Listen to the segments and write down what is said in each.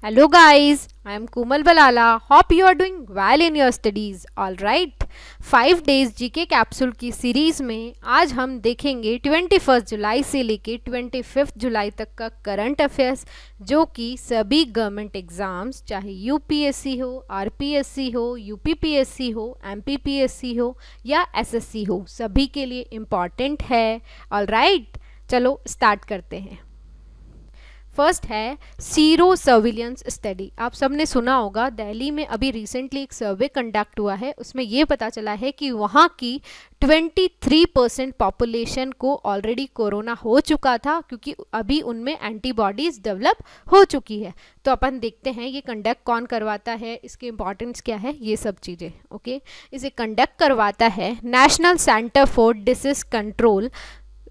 Hello guys, I am Kumal Balala. Hope you are doing well in your studies. All right. 5 days GK capsule की series में आज हम देखेंगे 21 जुलाई से लेके 25 जुलाई तक का करंट अफेयर्स, जो कि सभी गवर्नमेंट एग्जाम्स चाहे यूपीएससी हो, आरपीएससी हो, यूपीपीएससी हो, एमपीपीएससी हो या एसएससी हो, सभी के लिए इम्पॉर्टेंट है. ऑल राइट, चलो स्टार्ट करते हैं. फर्स्ट है सीरो सर्विलियंस स्टडी. आप सबने सुना होगा, दिल्ली में अभी रिसेंटली एक सर्वे कंडक्ट हुआ है. उसमें ये पता चला है कि वहाँ की 23% पॉपुलेशन को ऑलरेडी कोरोना हो चुका था, क्योंकि अभी उनमें एंटीबॉडीज डेवलप हो चुकी है. तो अपन देखते हैं ये कंडक्ट कौन करवाता है, इसके इंपॉर्टेंस क्या है, ये सब चीज़ें. ओके, इसे कंडक्ट करवाता है national centre for disease control.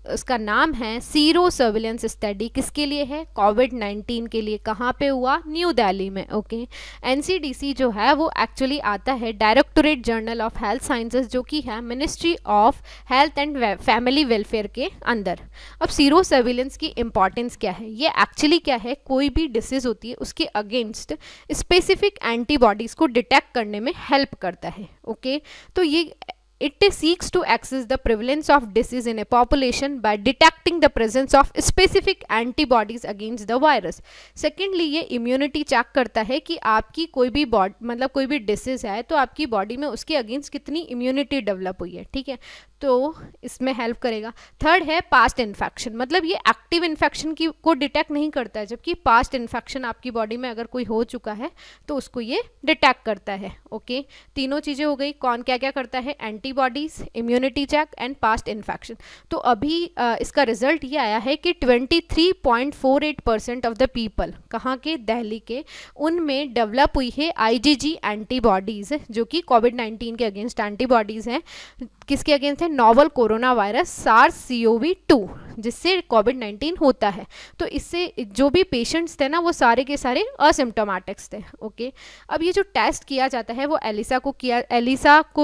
उसका नाम है सीरो सर्विलेंस स्टडी. किसके लिए है? कोविड-19 के लिए. कहाँ पे हुआ? न्यू दिल्ली में. ओके, एनसीडीसी जो है वो एक्चुअली आता है directorate general of health sciences, जो कि है ministry of health and family welfare के अंदर. अब सीरो सर्विलेंस की इंपॉर्टेंस क्या है? ये एक्चुअली क्या है, कोई भी डिसीज होती है उसके अगेंस्ट स्पेसिफिक एंटीबॉडीज को डिटेक्ट करने में हेल्प करता है. ओके, तो ये it seeks to access the prevalence of disease in a population by detecting the presence of specific antibodies against the virus. Secondly, ये immunity चेक करता है कि आपकी कोई भी मतलब कोई भी डिसीज है तो आपकी बॉडी में उसके अगेंस्ट कितनी इम्यूनिटी डेवलप हुई है. ठीक है, तो इसमें हेल्प करेगा. थर्ड है पास्ट इन्फेक्शन. मतलब ये एक्टिव इन्फेक्शन की को डिटेक्ट नहीं करता है, जबकि पास्ट इन्फेक्शन आपकी बॉडी में अगर कोई हो चुका है तो उसको ये डिटेक्ट करता है. ओके, तीनों चीज़ें हो गई. कौन क्या क्या करता है? Antibodies, immunity check and past infection. तो अभी इसका रिजल्ट ये आया है कि 23.48% ऑफ द पीपल, कहाँ के? दिल्ली के, उनमें डेवलप हुई है आईजीजी एंटीबॉडीज, जो कि कोविड-19 के अगेंस्ट एंटीबॉडीज हैं. किसके अगेंस्ट है? नोवल कोरोना वायरस SARS-CoV-2, जिससे कोविड-19 होता है. तो इससे जो भी पेशेंट्स थे ना, वो सारे के सारे असिम्प्टोमेटिक्स थे. ओके, अब ये जो टेस्ट किया जाता है वो एलिसा को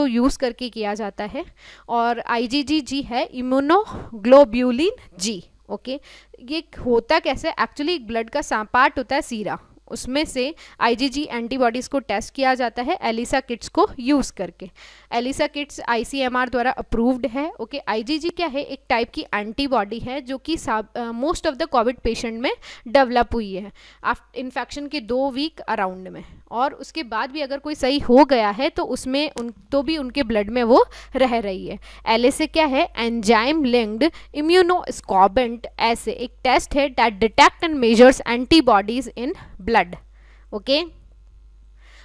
यूज़ करके किया जाता है. और IgG है इम्यूनोग्लोब्यूलिन जी. ओके, ये होता कैसे? एक्चुअली ब्लड का पार्ट होता है सीरा, उसमें से IgG एंटीबॉडीज़ को टेस्ट किया जाता है एलिसा किट्स को यूज़ करके. एलिसा किट्स ICMR द्वारा अप्रूव्ड है. ओके, IgG क्या है? एक टाइप की एंटीबॉडी है जो कि most of the Covid patient में डेवलप हुई है आफ्टर इन्फेक्शन के 2 वीक अराउंड में. और उसके बाद भी अगर कोई सही हो गया है तो उसमें तो भी उनके ब्लड में वो रह रही है. एलिसा क्या है? एंजाइम लिंक्ड इम्यूनोस्कॉबेंट ऐसे एक टेस्ट है that detect and measures antibodies in blood. Okay,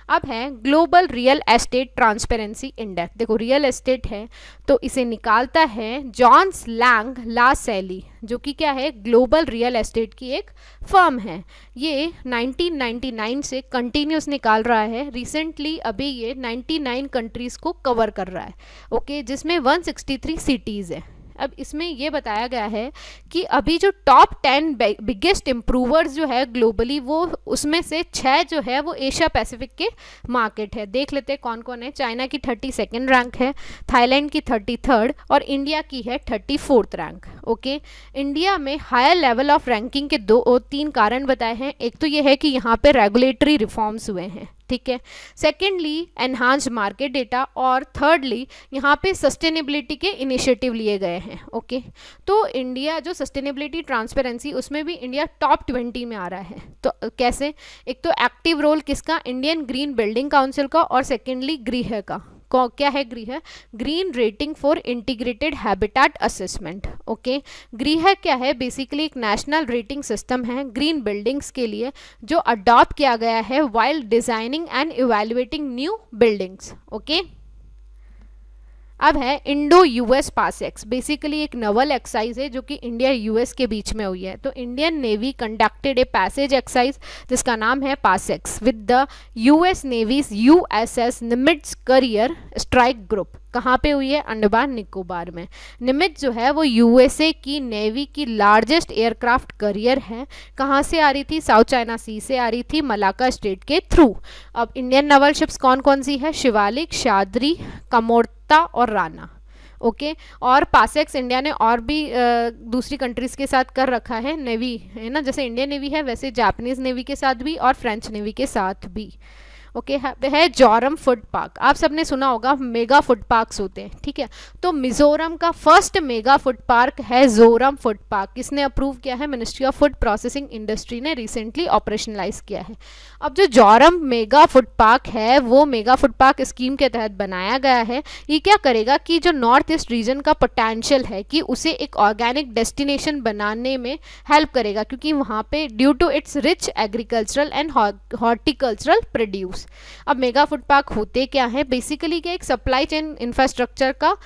अब है global real estate transparency index. देखो, रियल एस्टेट है तो इसे निकालता है जॉन्स लैंग लासैली, जो कि क्या है? ग्लोबल रियल एस्टेट की एक फर्म है. ये 1999 से कंटिन्यूस निकाल रहा है. रिसेंटली अभी ये 99 कंट्रीज़ को कवर कर रहा है. ओके, जिसमें 163 सिटीज़ है. अब इसमें ये बताया गया है कि अभी जो टॉप 10 बिगेस्ट इम्प्रूवर्स जो है ग्लोबली, वो उसमें से 6 जो है वो एशिया पैसिफिक के मार्केट है. देख लेते हैं कौन कौन है. चाइना की 32nd रैंक है, थाईलैंड की 33rd और इंडिया की है 34th रैंक. ओके, इंडिया में हायर लेवल ऑफ रैंकिंग के 2-3 कारण बताए हैं. एक तो ये है कि यहाँ पे रेगुलेटरी रिफॉर्म्स हुए हैं. ठीक है, सेकेंडली एनहांस्ड मार्केट डेटा, और थर्डली यहाँ पे सस्टेनेबिलिटी के इनिशिएटिव लिए गए हैं. ओके, तो इंडिया जो सस्टेनेबिलिटी ट्रांसपेरेंसी, उसमें भी इंडिया टॉप 20 में आ रहा है. तो कैसे? एक तो एक्टिव रोल किसका? इंडियन ग्रीन बिल्डिंग काउंसिल का, और सेकेंडली गृह का. क्या है गृह? Green rating for integrated habitat assessment. Okay, गृह क्या है? बेसिकली एक नेशनल रेटिंग सिस्टम है ग्रीन बिल्डिंग्स के लिए, जो अडॉप्ट किया गया है while designing and evaluating new buildings. Okay, अब है इंडो यूएस पासेक्स. बेसिकली एक नवल एक्सरसाइज है जो कि इंडिया यूएस के बीच में हुई है. तो Indian navy conducted a passage exercise जिसका नाम है PASSEX with the US navy's USS Nimitz carrier strike group. कहाँ पे हुई है? अंडमान निकोबार में. निमित्ज जो है वो यूएसए की नेवी की लार्जेस्ट एयरक्राफ्ट करियर है. कहाँ से आ रही थी? साउथ चाइना सी से आ रही थी, मलाक्का स्ट्रेट के थ्रू. अब इंडियन नेवल शिप्स कौन कौन सी है? शिवालिक, शाद्री, कमोर्ता और राना. ओके और पासेक्स इंडिया ने और भी दूसरी कंट्रीज़ के साथ कर रखा है, नेवी है ना, जैसे इंडियन नेवी है वैसे जापानीज़ नेवी के साथ भी और फ्रेंच नेवी के साथ भी। ओके है जोरम फूड पार्क, आप सबने सुना होगा मेगा फूड पार्क्स होते हैं, ठीक है। तो मिजोरम का फर्स्ट मेगा फूड पार्क है जोरम फूड पार्क, किसने अप्रूव किया है? Ministry of food processing industry ने रिसेंटली ऑपरेशनलाइज किया है। अब जो जोरम मेगा फूड पार्क है वो मेगा फूड पार्क स्कीम के तहत बनाया गया है। ये क्या करेगा कि जो नॉर्थ ईस्ट रीजन का पोटेंशियल है कि उसे एक ऑर्गेनिक डेस्टिनेशन बनाने में हेल्प करेगा, क्योंकि वहाँ पे due to its rich agricultural and horticultural produce. अब मेगा फूड पार्क होते क्या है? बेसिकली क्या एक सप्लाई चेन इंफ्रास्ट्रक्चर का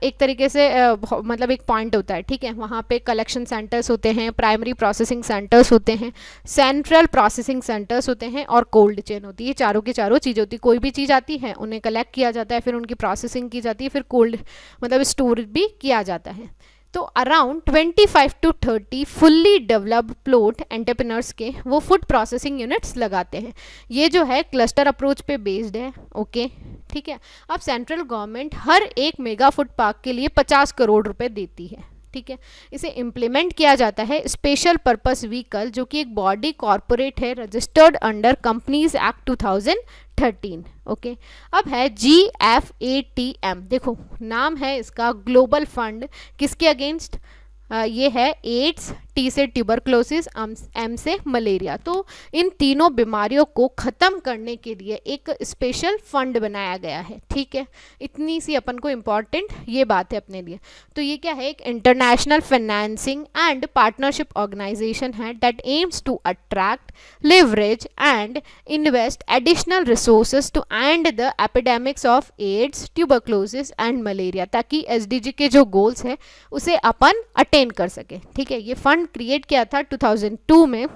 एक तरीके से मतलब एक पॉइंट होता है, ठीक है। वहाँ पे कलेक्शन सेंटर्स होते हैं, प्राइमरी प्रोसेसिंग सेंटर्स होते हैं, सेंट्रल प्रोसेसिंग सेंटर्स होते हैं और कोल्ड चेन होती है। चारों की चारों चीज़ होती है, कोई भी चीज़ आती है उन्हें कलेक्ट किया जाता है, फिर उनकी प्रोसेसिंग की जाती है, फिर कोल्ड मतलब स्टोर भी किया जाता है। तो around 25 to 30 fully developed plot entrepreneurs के वो फूड प्रोसेसिंग यूनिट्स लगाते हैं। ये जो है क्लस्टर अप्रोच पे बेस्ड है, ओके ठीक है। अब सेंट्रल गवर्नमेंट हर एक मेगा फूड पार्क के लिए 50 करोड़ रुपए देती है, ठीक है। इसे इम्प्लीमेंट किया जाता है स्पेशल पर्पस व्हीकल, जो कि एक बॉडी कॉरपोरेट है registered under companies act 2013, okay. अब है GFATM, देखो नाम है इसका, ग्लोबल फंड किसके अगेंस्ट? ये है एड्स, टी से ट्यूबरक्लोसिस, एम से मलेरिया। तो इन तीनों बीमारियों को ख़त्म करने के लिए एक स्पेशल फंड बनाया गया है, ठीक है। इतनी सी अपन को इम्पॉर्टेंट ये बात है अपने लिए। तो ये क्या है? एक international financing and partnership organisation है that aims to attract, leverage and invest additional resources to end the epidemics of AIDS, tuberculosis and malaria, ताकि SDG के जो गोल्स है उसे अपन अटेन कर सके, ठीक है। ये फंड क्रिएट किया था 2002 में,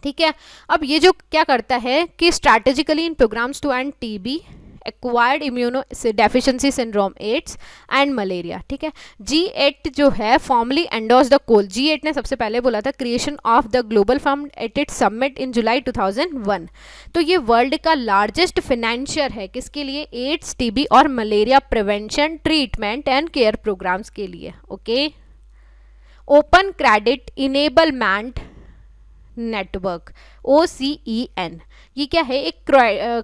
ठीक है। अब ये जो क्या करता है कि strategically in programmes to end TB, acquired immunodeficiency syndrome, AIDS and malaria, ठीक है। G8 जो है formally endorse the coal, G8 ने सबसे पहले बोला था creation of the global fund at its summit in July 2001। तो ये वर्ल्ड का लार्जेस्ट फिनेंशियर है किसके लिए? एड्स, TB और malaria prevention, treatment and care programmes के लिए, okay. Open credit enablement network, OCEN, ये क्या है? एक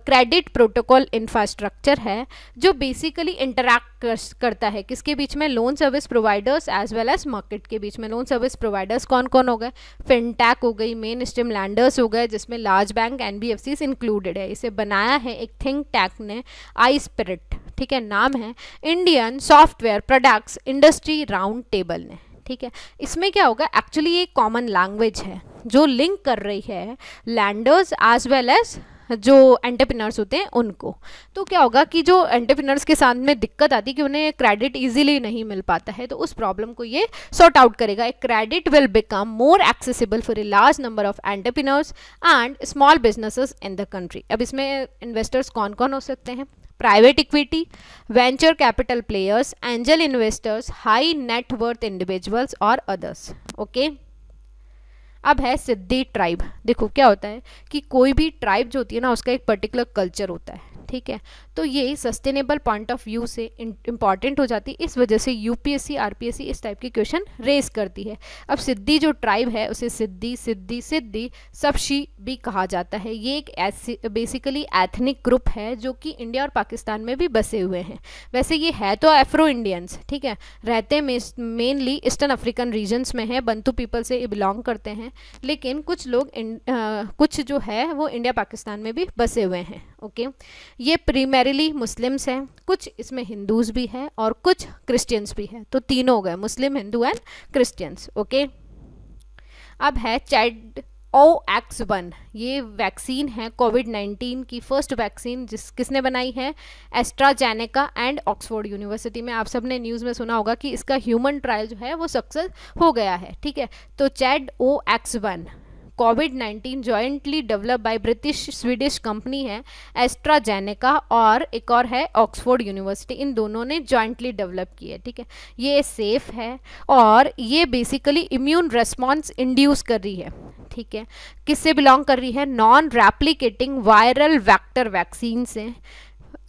क्रेडिट प्रोटोकॉल इंफ्रास्ट्रक्चर है जो बेसिकली इंटरैक्ट करता है किसके बीच में? Loan service providers as well as market के बीच में। लोन सर्विस प्रोवाइडर्स कौन कौन हो गए? फिनटेक हो गई, मेन स्ट्रीम लैंडर्स हो गए, जिसमें लार्ज बैंक NBFCs इंक्लूडेड है। इसे बनाया है एक थिंक टैंक ने, आई स्पिरिट, ठीक है, नाम है Indian software products industry round table ने, ठीक है। इसमें क्या होगा? एक्चुअली ये कॉमन लैंग्वेज है जो लिंक कर रही है लैंडर्स एज वेल एज जो एंटरप्रेन्योर्स होते हैं उनको। तो क्या होगा कि जो एंटरप्रेन्योर्स के साथ में दिक्कत आती है कि उन्हें क्रेडिट इजीली नहीं मिल पाता है, तो उस प्रॉब्लम को ये सॉर्ट आउट करेगा। एक credit will become more accessible for a large number of entrepreneurs and small businesses in the country. अब इसमें इन्वेस्टर्स कौन कौन हो सकते हैं? Private equity, venture capital players, angel investors, high net worth individuals और अदर्स, ओके। अब है सिद्धि ट्राइब। देखो क्या होता है कि कोई भी ट्राइब जो होती है ना उसका एक पर्टिकुलर कल्चर होता है, ठीक है। तो ये सस्टेनेबल पॉइंट ऑफ व्यू से इंपॉर्टेंट हो जाती है, इस वजह से UPSC RPSC इस टाइप के क्वेश्चन रेज करती है। अब सिद्धि जो ट्राइब है उसे सिद्धि सिद्धि सिद्धि सप्शी भी कहा जाता है। ये एक बेसिकली एथनिक ग्रुप है जो कि इंडिया और पाकिस्तान में भी बसे हुए हैं। वैसे ये है तो एफ्रो इंडियंस, ठीक है, रहते मेनली ईस्टर्न अफ्रीकन रीजन्स में है, बंतू पीपल से बिलोंग करते हैं, लेकिन कुछ लोग कुछ जो है वो इंडिया पाकिस्तान में भी बसे हुए हैं, ओके। ये प्राइमरीली मुस्लिम्स हैं, कुछ इसमें हिंदूज भी हैं और कुछ क्रिश्चियंस भी हैं, तो तीनों हो गए, मुस्लिम, हिंदू एंड क्रिश्चियंस, ओके। अब है ZOX1, ये वैक्सीन है कोविड-19 की फर्स्ट वैक्सीन, किसने बनाई है? एस्ट्राजेनेका एंड ऑक्सफोर्ड यूनिवर्सिटी में। आप सबने न्यूज़ में सुना होगा कि इसका ह्यूमन ट्रायल जो है वो सक्सेस हो गया है, ठीक है। तो ZOX1 covid jointly develop by British Swedish company है एस्ट्राजेनेका, और एक और है ऑक्सफोर्ड यूनिवर्सिटी, इन दोनों ने जॉइंटली डेवलप की है, ठीक है। ये सेफ है और ये बेसिकली इम्यून रेस्पॉन्स इंड्यूस कर रही है, ठीक है। किससे बिलोंग कर रही है? Non replicating viral vector vaccine से।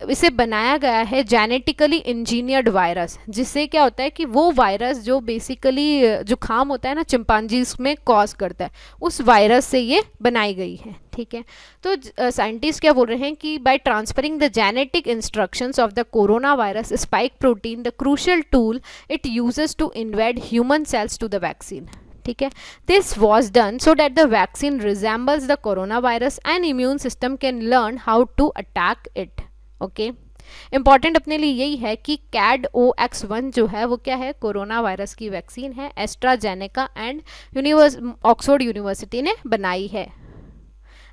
इसे बनाया गया है जेनेटिकली इंजीनियर्ड वायरस, जिससे क्या होता है कि वो वायरस जो बेसिकली जुकाम होता है ना चिंपांजीज में कॉज करता है, उस वायरस से ये बनाई गई है। ठीक है, तो साइंटिस्ट क्या बोल रहे हैं कि by transferring the genetic instructions of the coronavirus spike protein the crucial tool it uses to invade human cells to the vaccine. ठीक है, this was done so that the vaccine resembles the coronavirus and immune system can learn how to attack it. Okay, important अपने लिए यही है कि CAD-OX1 जो है वो क्या है, कोरोना वायरस की वैक्सीन है, एस्ट्राजेनेका एंड ऑक्सफोर्ड यूनिवर्सिटी ने बनाई है।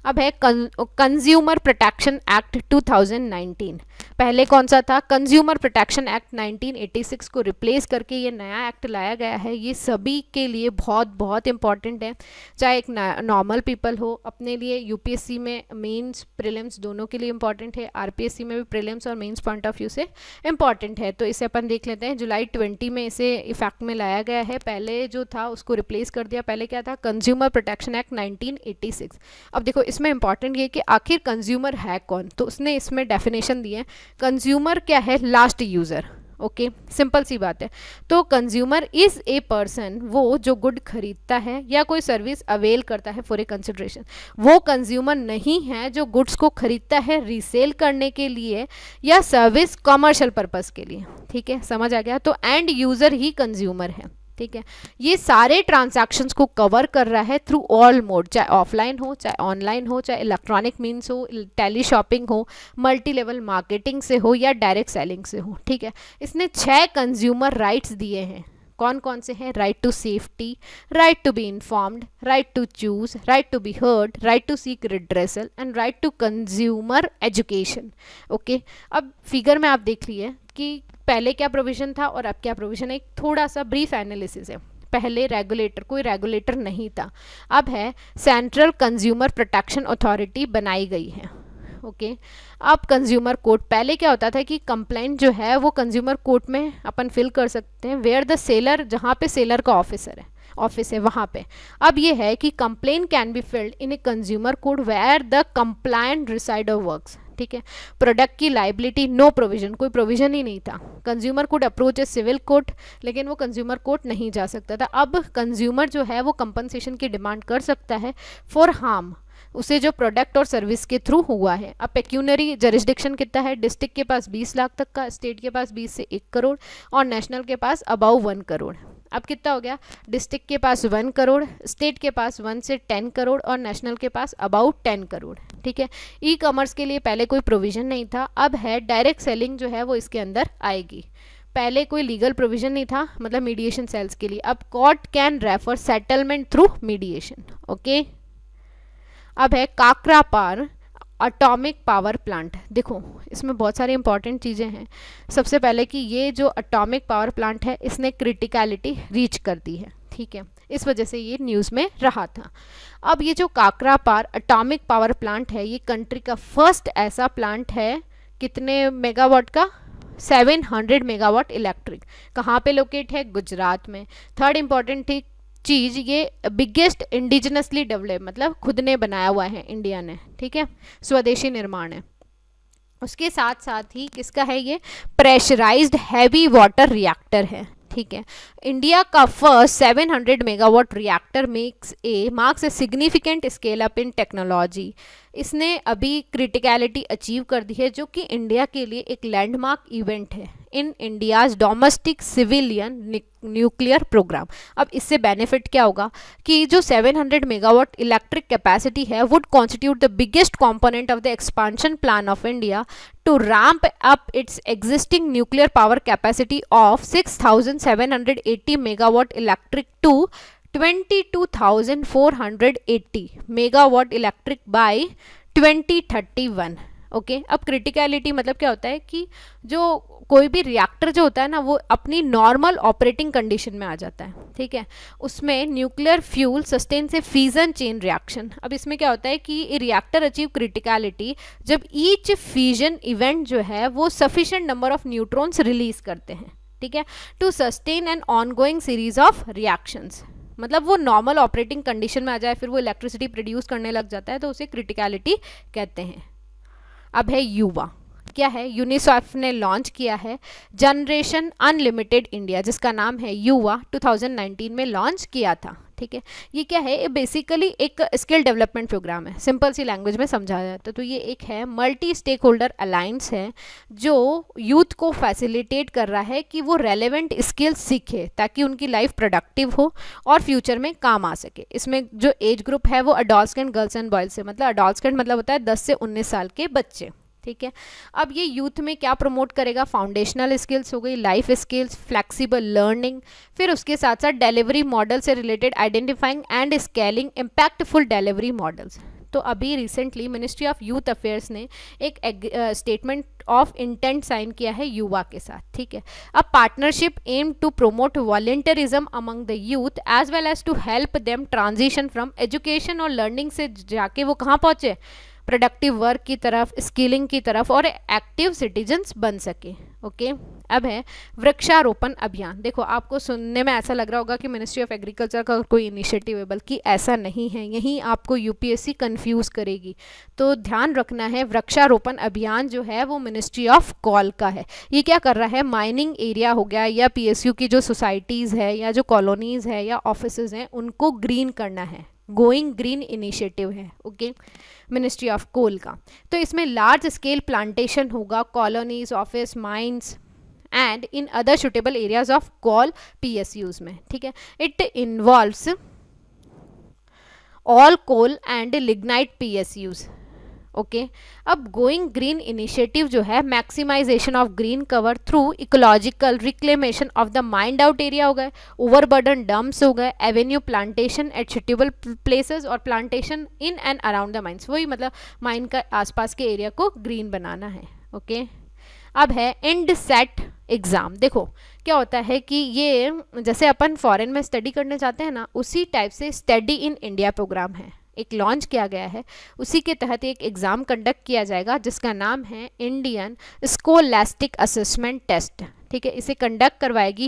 अब है कंज्यूमर प्रोटेक्शन एक्ट 2019। पहले कौन सा था, कंज्यूमर प्रोटेक्शन एक्ट 1986 को रिप्लेस करके ये नया एक्ट लाया गया है। ये सभी के लिए बहुत बहुत इंपॉर्टेंट है, चाहे एक नॉर्मल पीपल हो, अपने लिए यूपीएससी में मेंस प्रीलिम्स दोनों के लिए इंपॉर्टेंट है, आरपीएससी में भी प्रीलिम्स और मेंस पॉइंट ऑफ व्यू से इंपॉर्टेंट है। तो इसे अपन देख लेते हैं, जुलाई 20 में इसे इफेक्ट में लाया गया है। पहले जो था उसको रिप्लेस कर दिया, पहले क्या था, कंज्यूमर प्रोटेक्शन एक्ट 1986। अब देखो इसमें इंपॉर्टेंट ये कि आखिर कंज्यूमर है कौन, तो उसने इसमें डेफिनेशन दी है। कंज्यूमर क्या है, लास्ट यूजर। ओके, सिंपल सी बात है। तो कंज्यूमर इज ए पर्सन, वो जो गुड खरीदता है या कोई सर्विस अवेल करता है फॉर ए कंसिडरेशन। वो कंज्यूमर नहीं है जो गुड्स को खरीदता है रीसेल करने के लिए या सर्विस कॉमर्शियल पर्पस के लिए। ठीक है, समझ आ गया। तो एंड यूजर ही कंज्यूमर है। ठीक है, ये सारे ट्रांजैक्शंस को कवर कर रहा है थ्रू ऑल मोड, चाहे ऑफलाइन हो, चाहे ऑनलाइन हो, चाहे इलेक्ट्रॉनिक मीन्स हो, टेली शॉपिंग हो, मल्टी लेवल मार्केटिंग से हो या डायरेक्ट सेलिंग से हो। ठीक है, इसने 6 कंज्यूमर राइट्स दिए हैं। कौन कौन से हैं, right to safety, right to be informed, right to choose, right to be heard, right to seek redressal and right to consumer education. Okay, अब फिगर में आप देख लिए कि पहले क्या प्रोविजन था और अब क्या प्रोविजन है। एक थोड़ा सा ब्रीफ एनालिसिस है। पहले रेगुलेटर, कोई रेगुलेटर नहीं था, अब है सेंट्रल कंज्यूमर प्रोटेक्शन अथॉरिटी बनाई गई है। ओके, अब कंज्यूमर कोर्ट, पहले क्या होता था कि कंप्लेंट जो है वो कंज्यूमर कोर्ट में अपन फिल कर सकते हैं, वेयर द सेलर, जहाँ पे सेलर का ऑफिस है वहाँ पे। अब ये है कि complaint can be filed in a consumer court where the complainant resides works. ठीक है, प्रोडक्ट की लाइबिलिटी नो प्रोविजन, कोई प्रोविजन ही नहीं था। Consumer court approach a civil court, लेकिन वो कंज्यूमर कोर्ट नहीं जा सकता था। अब कंज्यूमर जो है वो कंपनसेशन की डिमांड कर सकता है फॉर हार्म, उसे जो प्रोडक्ट और सर्विस के थ्रू हुआ है। अब पेक्यूनरी जरिस्डिक्शन कितना है, डिस्ट्रिक्ट के पास 20 लाख तक का, स्टेट के पास 20 से 1 करोड़ और नेशनल के पास अबाउ 1 करोड़। अब कितना हो गया, डिस्ट्रिक्ट के पास 1 करोड़, स्टेट के पास 1 से 10 करोड़ और नेशनल के पास अबाउट 10 करोड़। ठीक है, ई कॉमर्स के लिए पहले कोई प्रोविजन नहीं था, अब है डायरेक्ट सेलिंग जो है वो इसके अंदर आएगी। पहले कोई लीगल प्रोविजन नहीं था, मतलब मीडिएशन सेल्स के लिए। अब court can refer settlement through mediation. Okay, अब है काकरापार एटॉमिक पावर प्लांट। देखो इसमें बहुत सारी इंपॉर्टेंट चीज़ें हैं। सबसे पहले कि ये जो एटॉमिक पावर प्लांट है इसने क्रिटिकलिटी रीच कर दी है। ठीक है, इस वजह से ये न्यूज़ में रहा था। अब ये जो काकरापार एटॉमिक पावर प्लांट है, ये कंट्री का फर्स्ट ऐसा प्लांट है, कितने मेगावाट का, 700 मेगावाट इलेक्ट्रिक। कहाँ पे लोकेट है, गुजरात में। थर्ड इंपॉर्टेंट थी चीज़, ये बिगेस्ट इंडिजिनसली डेवलप, मतलब खुद ने बनाया हुआ है इंडिया ने। ठीक है, स्वदेशी निर्माण है। उसके साथ साथ ही किसका है, ये प्रेशराइज्ड हैवी वाटर रिएक्टर है। ठीक है, इंडिया का first 700 megawatt reactor marks a significant scale up in technology. इसने अभी क्रिटिकलिटी अचीव कर दी है, जो कि इंडिया के लिए एक लैंडमार्क इवेंट है in India's domestic civilian nuclear programme. अब इससे बेनिफिट क्या होगा कि जो 700 मेगावाट इलेक्ट्रिक कैपेसिटी है would constitute the biggest component of the expansion plan of India to ramp up its existing nuclear power capacity of 6780 megawatt electric to 22,480 megawatt electric by 2031। Okay, अब criticality मतलब क्या होता है कि जो कोई भी रिएक्टर जो होता है ना, वो अपनी नॉर्मल ऑपरेटिंग कंडीशन में आ जाता है। ठीक है, उसमें न्यूक्लियर फ्यूल सस्टेन से फिजन चेन रिएक्शन। अब इसमें क्या होता है कि रिएक्टर अचीव क्रिटिकलिटी जब ईच फिजन इवेंट जो है वो sufficient number of neutrons release करते हैं। ठीक है, to sustain an ongoing series of reactions, मतलब वो नॉर्मल ऑपरेटिंग कंडीशन में आ जाए, फिर वो इलेक्ट्रिसिटी प्रोड्यूस करने लग जाता है, तो उसे क्रिटिकलिटी कहते हैं। अब है युवा। क्या है, यूनिसेफ ने लॉन्च किया है जनरेशन अनलिमिटेड इंडिया, जिसका नाम है युवा, 2019 में लॉन्च किया था। ठीक है, ये क्या है, ये बेसिकली एक स्किल डेवलपमेंट प्रोग्राम है, सिंपल सी लैंग्वेज में समझाया जाता है। तो ये एक है मल्टी स्टेक होल्डर अलायंस है जो यूथ को फैसिलिटेट कर रहा है कि वो रेलेवेंट स्किल्स सीखे ताकि उनकी लाइफ प्रोडक्टिव हो और फ्यूचर में काम आ सके। इसमें जो एज ग्रुप है वो अडोलसेंट गर्ल्स एंड बॉयज से, मतलब अडोलसेंट मतलब होता है 10 से 19 साल के बच्चे। ठीक है, अब ये यूथ में क्या प्रमोट करेगा, फाउंडेशनल स्किल्स हो गई, लाइफ स्किल्स, फ्लेक्सिबल लर्निंग, फिर उसके साथ साथ डिलीवरी मॉडल से related identifying and scaling impactful delivery models. तो अभी recently ministry of youth affairs ने एक स्टेटमेंट ऑफ इंटेंट साइन किया है युवा के साथ। ठीक है, अब partnership aim to promote volunteerism among the youth as well as to help them transition from education और लर्निंग से जाके वो कहाँ पहुँचे, प्रोडक्टिव वर्क की तरफ, स्किलिंग की तरफ और एक्टिव सिटीजन्स बन सके। ओके, अब है वृक्षारोपण अभियान। देखो आपको सुनने में ऐसा लग रहा होगा कि मिनिस्ट्री ऑफ एग्रीकल्चर का कोई इनिशिएटिव है, बल्कि ऐसा नहीं है, यहीं आपको यूपीएससी कंफ्यूज करेगी। तो ध्यान रखना है, वृक्षारोपण अभियान जो है वो मिनिस्ट्री ऑफ कॉल का है। ये क्या कर रहा है, माइनिंग एरिया हो गया या पीएसयू की जो सोसाइटीज़ है या जो कॉलोनीज़ है या ऑफिसेज हैं उनको ग्रीन करना है, गोइंग ग्रीन इनिशिएटिव है। ओके, मिनिस्ट्री ऑफ कोल का। तो इसमें लार्ज स्केल प्लांटेशन होगा, colonies, office, mines and in other suitable areas of coal PSUs में। ठीक है, it involves all coal and lignite PSUs. Okay, अब गोइंग ग्रीन इनिशिएटिव जो है maximisation of green cover through ecological reclamation of the mined out area हो गए, overburden dumps हो गए, avenue plantation at suitable places और plantation in and around the mines. वही मतलब माइंड का आसपास के एरिया को ग्रीन बनाना है। ओके, अब है एंड सेट एग्ज़ाम। देखो क्या होता है कि ये जैसे अपन फॉरेन में स्टडी करने जाते हैं ना, उसी टाइप से स्टडी इन इंडिया प्रोग्राम है, एक लॉन्च किया गया है। उसी के तहत एक एग्ज़ाम कंडक्ट किया जाएगा जिसका नाम है इंडियन स्कोलैस्टिक असेसमेंट टेस्ट। ठीक है, इसे कंडक्ट करवाएगी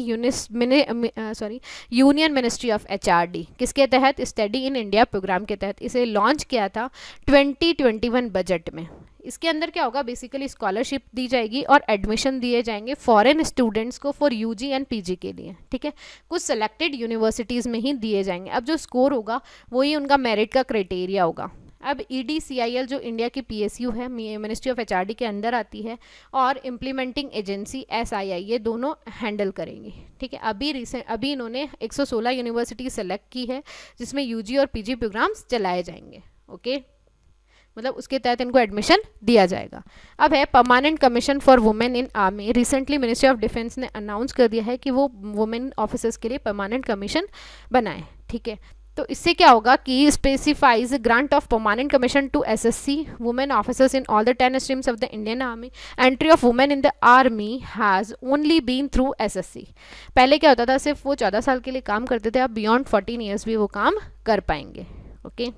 यूनियन मिनिस्ट्री ऑफ एचआरडी। किसके तहत, स्टडी इन इंडिया प्रोग्राम के तहत। इसे लॉन्च किया था 2021 बजट में। इसके अंदर क्या होगा, बेसिकली स्कॉलरशिप दी जाएगी और एडमिशन दिए जाएंगे फॉरेन स्टूडेंट्स को फॉर यूजी एंड पीजी के लिए। ठीक है, कुछ सेलेक्टेड यूनिवर्सिटीज़ में ही दिए जाएंगे। अब जो स्कोर होगा वही उनका मेरिट का क्राइटेरिया होगा। अब EDCIL जो इंडिया की PSU है, मिनिस्ट्री ऑफ HRD के अंदर आती है, और इम्प्लीमेंटिंग एजेंसी SII, ये दोनों हैंडल करेंगी। ठीक है, अभी इन्होंने 116 यूनिवर्सिटी सेलेक्ट की है जिसमें UG और PG प्रोग्राम्स चलाए जाएंगे। ओके, मतलब उसके तहत इनको एडमिशन दिया जाएगा। अब है permanent commission for women in army. Recently ministry of defence ने अनाउंस कर दिया है कि वो वुमेन ऑफिसर्स के लिए परमानेंट कमीशन बनाए। ठीक है, तो इससे क्या होगा कि specifies grant of permanent commission to SSC women officers in all the 10 streams of the Indian army. Entry of women in the army has only been through SSC। पहले क्या होता था, सिर्फ वो 14 साल के लिए काम करते थे, अब बियॉन्ड 14 ईयर्स भी वो काम कर पाएंगे। Okay,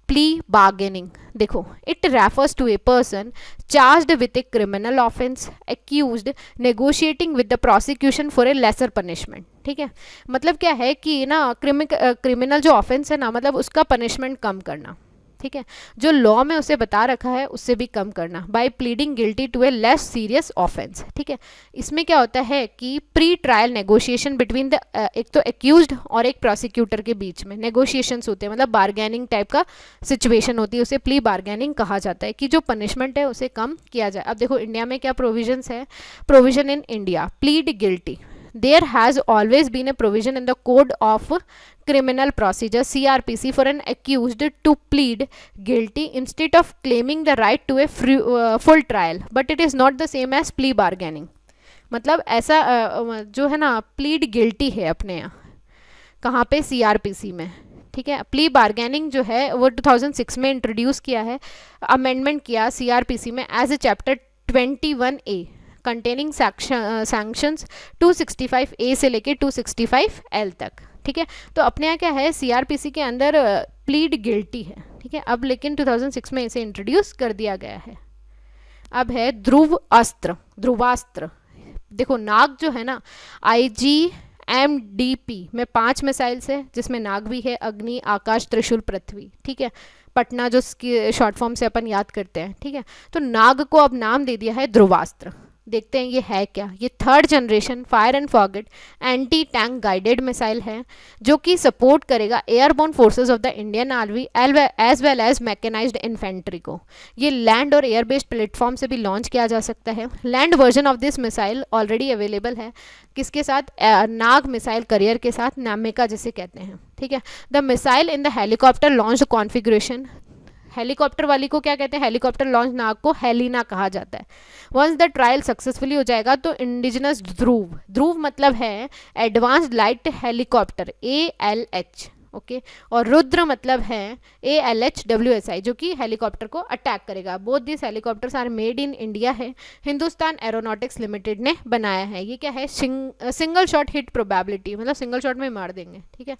plea bargaining. देखो, it refers to a person charged with a criminal offence accused negotiating with the prosecution for a lesser punishment. ठीक है, मतलब क्या है कि ना क्रिमिनल जो ऑफेंस है ना, मतलब उसका पनिशमेंट कम करना। ठीक है, जो लॉ में उसे बता रखा है उससे भी कम करना, by pleading guilty to a less serious offence. ठीक है, इसमें क्या होता है कि pre trial negotiation between the एक तो एक्यूज्ड और एक प्रोसिक्यूटर के बीच में नेगोशिएशंस होते हैं, मतलब बार्गेनिंग टाइप का सिचुएशन होती है, उसे प्ली बार्गेनिंग कहा जाता है, कि जो पनिशमेंट है उसे कम किया जाए। अब देखो इंडिया में क्या प्रोविजंस है, provision in India, plead guilty. There has always been a provision in the Code of Criminal Procedure CRPC for an accused to plead guilty instead of claiming the right to a full trial, but it is not the same as plea bargaining। मतलब ऐसा जो है ना plead guilty है अपने यहाँ, कहाँ पे, CRPC में। ठीक है, प्ली बार्गेनिंग जो है वो 2006 में इंट्रोड्यूस किया है, अमेंडमेंट किया CRPC में as a chapter 21A containing sections 265A से लेके 265L तक। ठीक है, तो अपने यहाँ क्या है, CRPC के अंदर प्लीड गिल्टी है। ठीक है, अब लेकिन 2006 में इसे इंट्रोड्यूस कर दिया गया है। अब है ध्रुवास्त्र। देखो नाग जो है ना, IGMDP में 5 मिसाइल्स है जिसमें नाग भी है, अग्नि, आकाश, त्रिशूल, पृथ्वी। ठीक है, पटना जो शॉर्ट फॉर्म से अपन याद करते हैं, ठीक है। तो नाग को अब नाम दे दिया है ध्रुवास्त्र। देखते हैं ये है क्या। ये 3rd generation fire and forget anti tank guided missile है जो कि सपोर्ट करेगा airborne forces of the Indian army as well as mechanised infantry को। ये लैंड और एयर बेस्ड प्लेटफॉर्म से भी लॉन्च किया जा सकता है। Land version of this missile already available है, किसके साथ, नाग मिसाइल करियर के साथ, नामिका जिसे कहते हैं, ठीक है। The missile in the helicopter launch configuration, helicopter वाली को क्या कहते हैं, हेलीकॉप्टर लॉन्च नाग को हेलिना कहा जाता है। वंस द ट्रायल सक्सेसफुली हो जाएगा तो इंडिजिनस ध्रुव, ध्रुव मतलब है advanced light helicopter ALH, okay, और रुद्र मतलब है ALHWSI जो कि हेलीकॉप्टर को अटैक करेगा। Both this helicopters are made in India है, हिंदुस्तान एरोनॉटिक्स लिमिटेड ने बनाया है। ये क्या है, सिंगल शॉट हिट प्रोबेबिलिटी, मतलब सिंगल शॉट में मार देंगे, ठीक है।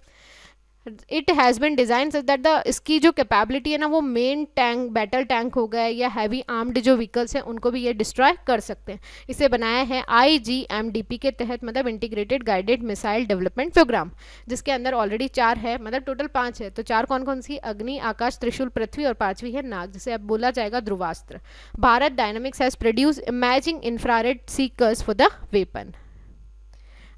It has been design such that the, इसकी जो कैपेबिलिटी है ना वो मेन टैंक, बैटल टैंक हो गए या हैवी आर्म्ड जो व्हीकल्स हैं उनको भी ये डिस्ट्रॉय कर सकते हैं। इसे बनाया है IGMDP के तहत, मतलब integrated guided missile development programme, जिसके अंदर ऑलरेडी 4 है, मतलब टोटल 5 है। तो 4 कौन कौन सी, अग्नि, आकाश, त्रिशूल, पृथ्वी, और 5वीं है नाग, जिसे अब बोला जाएगा Dhruvastra. Bharat dynamics has produce imaging infrared seekers for the weapon.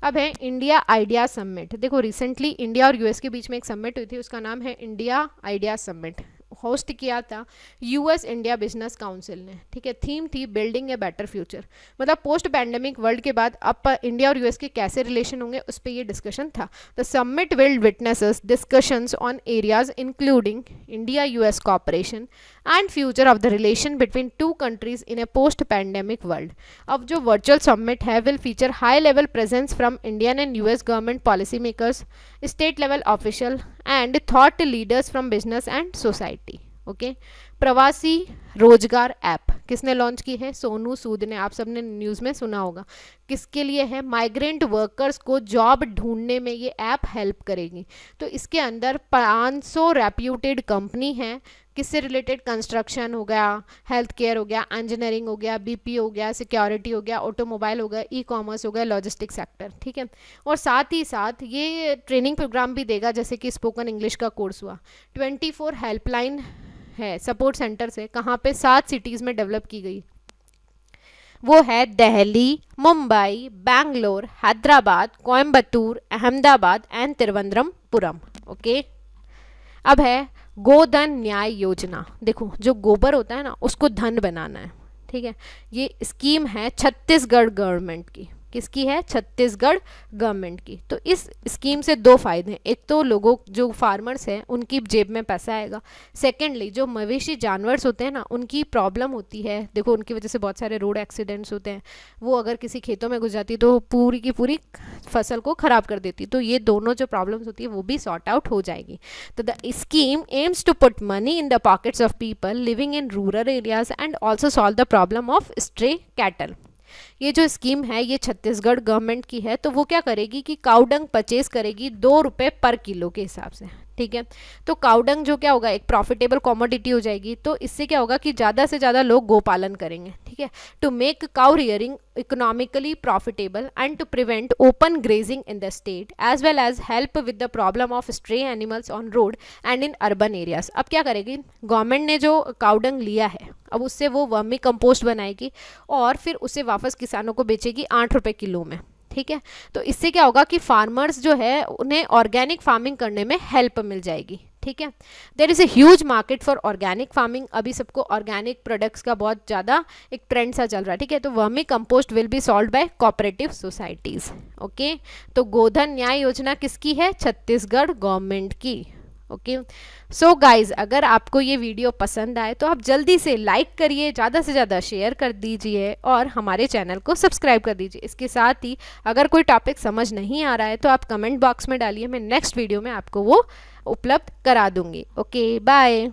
अब है इंडिया आइडिया समिट। देखो रिसेंटली इंडिया और US के बीच में एक समिट हुई थी, उसका नाम है इंडिया आइडिया समिट। होस्ट किया था US इंडिया बिजनेस काउंसिल ने, ठीक है। थीम थी बिल्डिंग ए बेटर फ्यूचर, मतलब पोस्ट पैंडेमिक वर्ल्ड के बाद अब इंडिया और US के कैसे रिलेशन होंगे उस पर ये डिस्कशन था। The summit will witnesses discussions on areas including India US cooperation and future of the relation between 2 countries in A post pandemic world. अब जो वर्चुअल समिट है will feature high level presence from Indian and US government policy makers, state level official and thought leaders from business and society, okay. प्रवासी रोजगार app किसने launch की है, सोनू सूद ने, आप सबने न्यूज़ में सुना होगा। किसके लिए है, माइग्रेंट वर्कर्स को जॉब ढूंढने में ये ऐप हेल्प करेगी। तो इसके अंदर 500 रेप्यूटेड कंपनी है, किससे रिलेटेड, कंस्ट्रक्शन हो गया, हेल्थ केयर हो गया, इंजीनियरिंग हो गया, BPO हो गया, सिक्योरिटी हो गया, ऑटोमोबाइल हो गया, ई-कॉमर्स हो गया, लॉजिस्टिक सेक्टर, ठीक है। और साथ ही साथ ये ट्रेनिंग प्रोग्राम भी देगा, जैसे कि स्पोकन इंग्लिश का कोर्स हुआ। 24 हेल्पलाइन है सपोर्ट सेंटर से, कहाँ पे, 7 सिटीज़ में डेवलप की गई। वो है दिल्ली, मुंबई, बैंगलोर, हैदराबाद, कोयम्बतूर, अहमदाबाद एंड तिरुवनंतपुरम, ओके। अब है गोधन न्याय योजना। देखो जो गोबर होता है ना उसको धन बनाना है, ठीक है। ये स्कीम है छत्तीसगढ़ गवर्नमेंट की, किसकी है, छत्तीसगढ़ गवर्नमेंट की। तो इस स्कीम से 2 फायदे हैं, एक तो लोगों जो फार्मर्स हैं उनकी जेब में पैसा आएगा, सेकेंडली जो मवेशी जानवर्स होते हैं ना उनकी प्रॉब्लम होती है, देखो उनकी वजह से बहुत सारे रोड एक्सीडेंट्स होते हैं, वो अगर किसी खेतों में घुस जाती तो पूरी की पूरी फसल को ख़राब कर देती। तो ये दोनों जो प्रॉब्लम्स होती है वो भी सॉर्ट आउट हो जाएगी। तो the scheme aims to put money in the pockets of people living in rural areas and also solve the problem of stray cattle. ये जो स्कीम है ये छत्तीसगढ़ गवर्नमेंट की है। तो वो क्या करेगी कि काउडंग परचेज करेगी 2 रुपये पर किलो के हिसाब से, ठीक है। तो काउडंग जो क्या होगा, एक प्रॉफिटेबल कॉमोडिटी हो जाएगी। तो इससे क्या होगा कि ज़्यादा से ज़्यादा लोग गोपालन करेंगे, ठीक है। To make cow rearing economically profitable and to prevent open grazing in the state as well as help with the problem of stray animals on road and in urban areas. अब क्या करेगी गवर्नमेंट ने, जो cow dung लिया है अब उससे वो वर्मी कंपोस्ट बनाएगी और फिर उसे वापस किसानों को बेचेगी 8 रुपये किलो में, ठीक है। तो इससे क्या होगा कि फार्मर्स जो है उन्हें ऑर्गेनिक फार्मिंग करने में हेल्प मिल जाएगी, ठीक है। There is a huge market for organic farming. अभी सबको ऑर्गेनिक प्रोडक्ट्स का बहुत ज़्यादा एक ट्रेंड सा चल रहा है, ठीक है। तो vermi compost will be solve by cooperative societies, okay. तो गोधन न्याय योजना किसकी है, छत्तीसगढ़ गवर्नमेंट की, ओके। सो गाइज अगर आपको ये वीडियो पसंद आए तो आप जल्दी से लाइक करिए, ज़्यादा से ज़्यादा शेयर कर दीजिए और हमारे चैनल को सब्सक्राइब कर दीजिए। इसके साथ ही अगर कोई टॉपिक समझ नहीं आ रहा है तो आप कमेंट बॉक्स में डालिए, मैं नेक्स्ट वीडियो में आपको वो उपलब्ध करा दूंगी। Okay bye.